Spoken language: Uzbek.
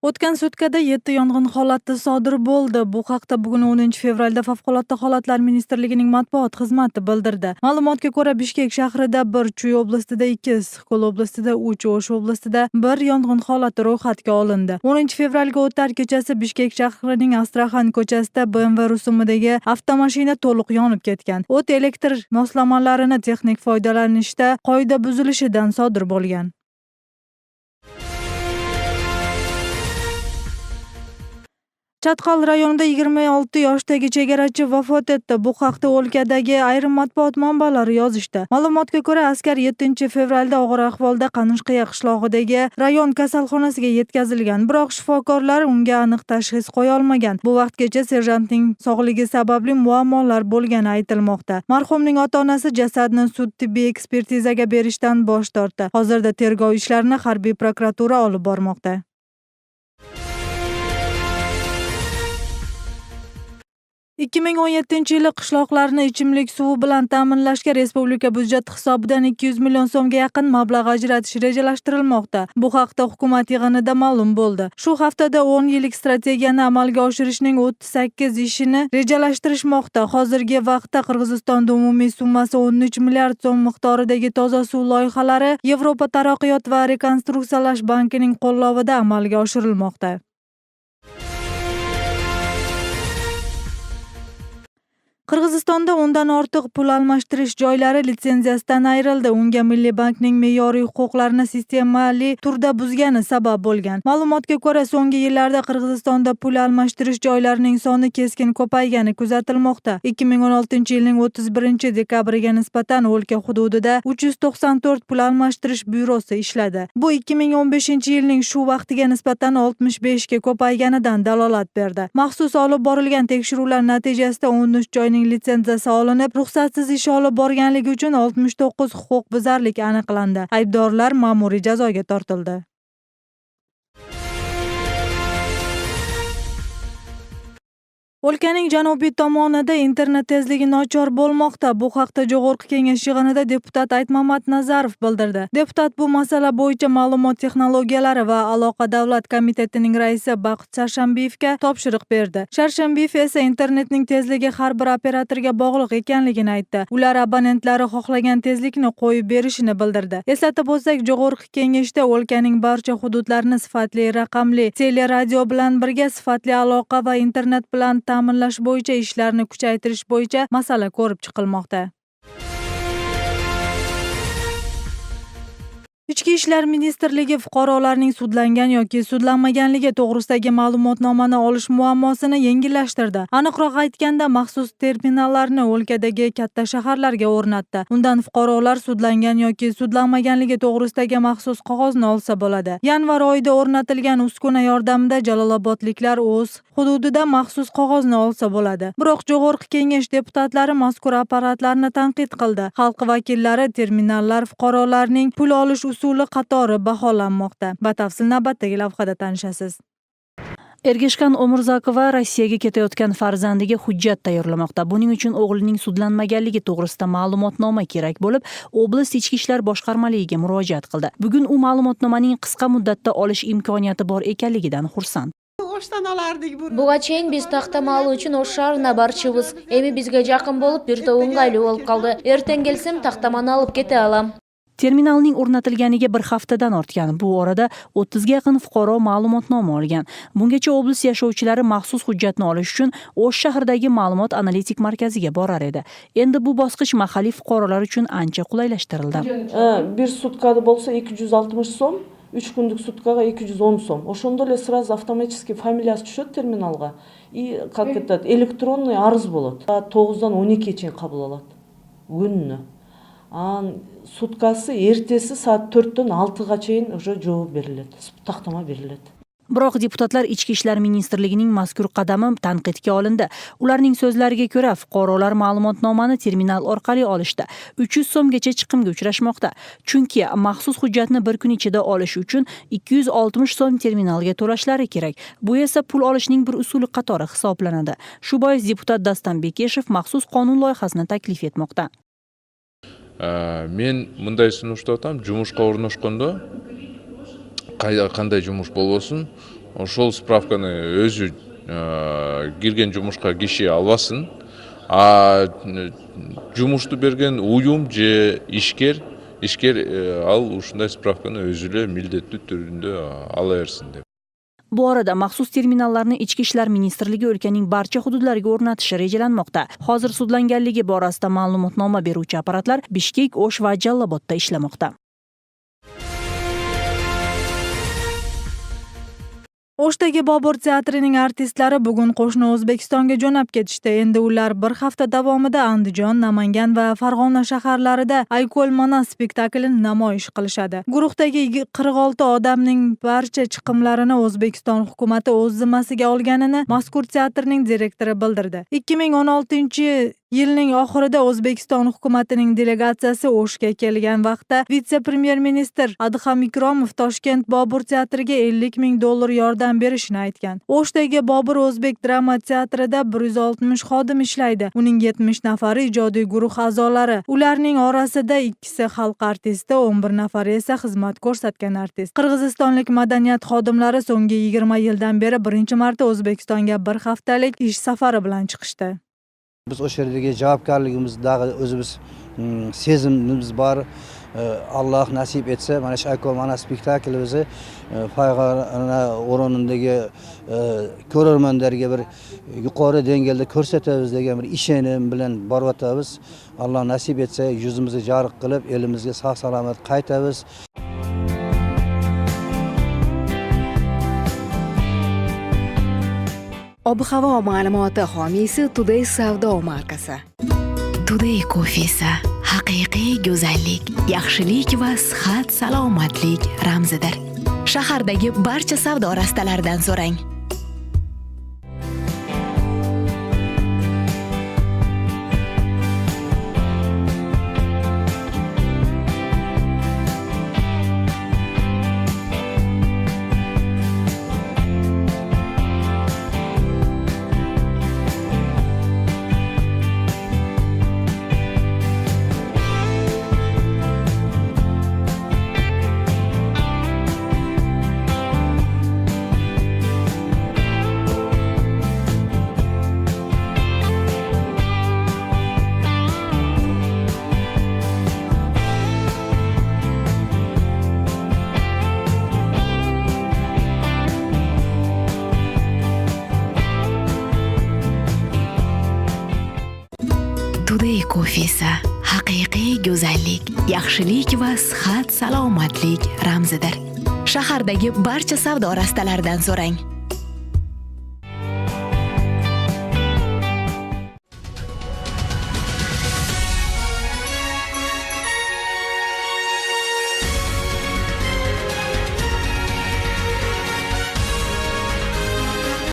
O'tgan sutkada 7 yong'in holati sodir bo'ldi. Bu haqda bugun 10 fevralda Favqulodda holatlar ministrligining matbuot xizmati bildirdi. Ma'lumotga ko'ra, Bishkek shahrida 1, Chuy oblastida 2, Issiqko'l oblastida 3, O'sh oblastida 1 yong'in holati ro'yxatga olindi. 10 fevralga o'tar kechasi Bishkek shahrining Astraxan ko'chasida BMW rusumidagi avtomashina to'liq yonib ketgan. O't elektr moslamalarini texnik foydalanishda qoida buzilishidan sodir bo'lgan. Chatqal rayonida 26 yoshdagi chegarachi vafot etdi. Bu haqda o'lkadagi ayrim matbuot manbalari yozishdi. Ma'lumotga ko'ra, askar 7 fevralda og'ir ahvolda Qanishqiya qishlog'idagi rayon kasalxonasiga yetkazilgan, biroq shifokorlar unga aniq tashxis qo'ya olmagan. Bu vaqtgacha serjantning sog'ligi sababli muammolar bo'lgani aytilmoqda. Marhumning ota-onasi jasadni sud tibbiy ekspertizaga berishdan bosh tortdi. Hozirda tergov ishlarini harbiy prokuratura olib bormoqda. 2017 yili qishloqlarni ichimlik suvi bilan ta'minlashga respublika byudjeti hisobidan 200 million so'mga yaqin mablag' ajratish rejalashtirilmoqda. Bu haqda hukumat yig'inida ma'lum bo'ldi. Shu haftada 10 yillik strategiyani amalga oshirishning 38 ishini rejalashtirishmoqda. Hozirgi vaqtda Qirg'izistonda umumiy summasi 13 milliard so'm miqdoridagi toza suv loyihalari Yevropa taraqqiyot va rekonstruksiyalash bankining qo'llovida amalga oshirilmoqda. Qirg'izistonda undan ortiq pul almashtirish joylari litsenziyasidan ayrildi. Unga Milliy bankning me'yoriy huquqlarini sistemali turda buzgani sabab bo'lgan. Ma'lumotga ko'ra, so'nggi yillarda Qirg'izistonda pul almashtirish joylarining soni keskin ko'paygani kuzatilmoqda. 2016-yilning 31-dekabriga nisbatan o'lka hududida 394 pul almashtirish byurosi ishladi. Bu 2015-yilning shu vaqtiga nisbatan 65 ga ko'payganidan dalolat berdi. Maxsus olib borilgan tekshiruvlar natijasida 13 joyning litsenziyasi olinib, ruxsatsiz ish olib borganligi uchun 69 huquqbuzarlik aniqlandi. Aybdorlar ma'muriy jazoga tortildi. O'lkaning janubiy tomonida internet tezligi nochor bo'lmoqda. Bu haqda Jo'g'org'i kengash yig'inida deputat Aytmamat Nazarov bildirdi. Deputat bu masala bo'yicha Ma'lumot texnologiyalari va aloqa davlat komitetining raisi Baqit Sharshanbiyevga topshiriq berdi. Sharshanbiyev esa internetning tezligi har bir operatorga bog'liq ekanligini aytdi. Ular abonentlari xohlagan tezlikni qo'yib berishini bildirdi. Eslatib o'tsak, Jo'g'org'i kengashda o'lkaning barcha hududlarini sifatli raqamli teleradio bilan birga sifatli aloqa va internet bilan ta'minlash bo'yicha ishlarni kuchaytirish bo'yicha masala ko'rib chiqilmoqda. Ichki ishlar ministrligi fuqarolarning sudlangan yoki sudlanmaganligi to'g'risidagi ma'lumotnomani olish muammosini yengillashtirdi. Aniqroq aytganda, maxsus terminallarni o'lkadagi katta shaharlarga o'rnatdi. Undan fuqarolar sudlangan yoki sudlanmaganligi to'g'risidagi maxsus qog'ozni olsa bo'ladi. Yanvar oyida o'rnatilgan uskuna yordamida jalolobodliklar o'z hududida maxsus qog'ozni olsa bo'ladi. Biroq Jo'g'org'i kengash deputatlari mazkur apparatlarni tanqid qildi. Xalq vakillari terminallar fuqarolarning pul olish usuli qatori baholanmoqda. Batafsil navbatdagi lavhada tanishasiz. Ergashgan Omurzakova Rossiyaga ketayotgan farzandiga hujjat tayyorlamoqda. Buning uchun o'g'lining sudlanmaganligi to'g'risida ma'lumotnoma kerak bo'lib, oblast ichki ishlar boshqarmaligiga murojaat qildi. Bugun u ma'lumotnomaning qisqa muddatda olish imkoniyati bor ekanligidan xursand. Буга чейин биз тактам алуу үчүн Ош шаарына барчыбыз. Эми бизге жакын болуп, бир топ ыңгайлуу болуп калды. Эртең келсем тактаманы алып кете алам. Terminalning o'rnatilganiga bir haftadan ortgan. Bu orada 30 ga yaqin fuqaro ma'lumotnoma olgan. Bungacha oblast yashovchilari maxsus hujjatni olish uchun O'sh shahridagi ma'lumot analitik markaziga borar edi. Endi bu bosqich mahalliy fuqarolar uchun ancha qulaylashtirildi. Bir sutkada bo'lsa 260 so'm, 3 kunlik sutkaga 210 so'm. Ошондо эле сразу автоматически фамилиясы түшөт терминалга. И как это электронный арыз болот. 9-дан 12-ге чейин кабыл алат. Күнүнө. Суткасы эртеси саат 4-төн 6-га чейин уже жооп берилет. Тактама берилет. Biroq deputatlar Ichki ishlar ministrligining mazkur qadami tanqidga olindi. Ularning so'zlariga ko'ra, fuqarolar ma'lumotnomani terminal orqali olishda 300 so'mgacha chiqimga uchrashmoqda. Chunki maxsus hujjatni bir kun ichida olish uchun 260 so'm terminalga to'lashlari kerak. Bu esa pul olishning bir usuli qatori hisoblanadi. Shu bois deputat Dastan Bekeshev maxsus qonun loyihasini taklif etmoqda. Men bunday sunуштап атам, жумушка орношкондо кандай жумуш болбосун, ошол справканы өзү кирген жумушка киши албасын, а жумушту берген уюм же ишкер ал ушундай справканы өзү эле милдеттүү түрүндө ала берсин деп. Bu arada maxsus terminallarni Ichki ishlar ministrligi o'lkaning barcha hududlariga o'rnatishi rejalanmoqda. Hozir sudlanganligi borasida ma'lumotnoma beruvchi apparatlar Bishkek, O'sh va Jallobodda ishlamoqda. O'shdagi Bobur teatrining artistlari bugun qo'shni O'zbekistonga jo'nab ketishdi. Endi ular bir hafta davomida Andijon, Namangan va Farg'ona shaharlarida Ayko'l Mana spektaklini namoyish qilishadi. Guruhdagi 46 odamning barcha chiqimlarini O'zbekiston hukumatı o'z zimmasiga olganini mazkur teatrning direktori bildirdi. 2016-yilning oxirida O'zbekiston hukumatining delegatsiyasi O'shga kelgan vaqtda vitse-premyer-ministr Adham Ikromov Toshkent Bobur teatriga $50 ming yordam berishini aytgan. O'shdagi Bobur O'zbek drama teatrida 160 xodim ishlaydi. Uning 70 nafari ijodiy guruh a'zolari. Ularning orasida 2 xalq artisti, 11 nafari esa xizmat ko'rsatgan artist. Qirg'izistonlik madaniyat xodimlari so'nggi 20 yildan beri birinchi marta O'zbekistonga bir haftalik ish safari bilan chiqishdi. Biz o'sha yerdagi javobgarligimizdagi o'zimiz sezimimiz bor. Allah nasib etsa, mana shu Ayko'l Mana spektaklimizni Farg'ona o'rnidagi ko'rarmanlarga bir yuqori dengada ko'rsatamiz degan bir ishonim bilan boryapmiz. Allah nasib etsa, yuzimizni yorug' qilib, elimizga sog' salomat qaytamiz. Ob-havo ma'lumoti homiysi Today savdo markasi. Today kofesi haqiqiy go'zallik, yaxshilik va sihat salomatlik ramzidir. Shahardagi barcha savdo rastalaridan so'rang. Today kofesi haqiqiy go'zallik, yaxshilik va sihat salomatlik ramzidir. Shahardagi barcha savdo rastalaridan so'rang.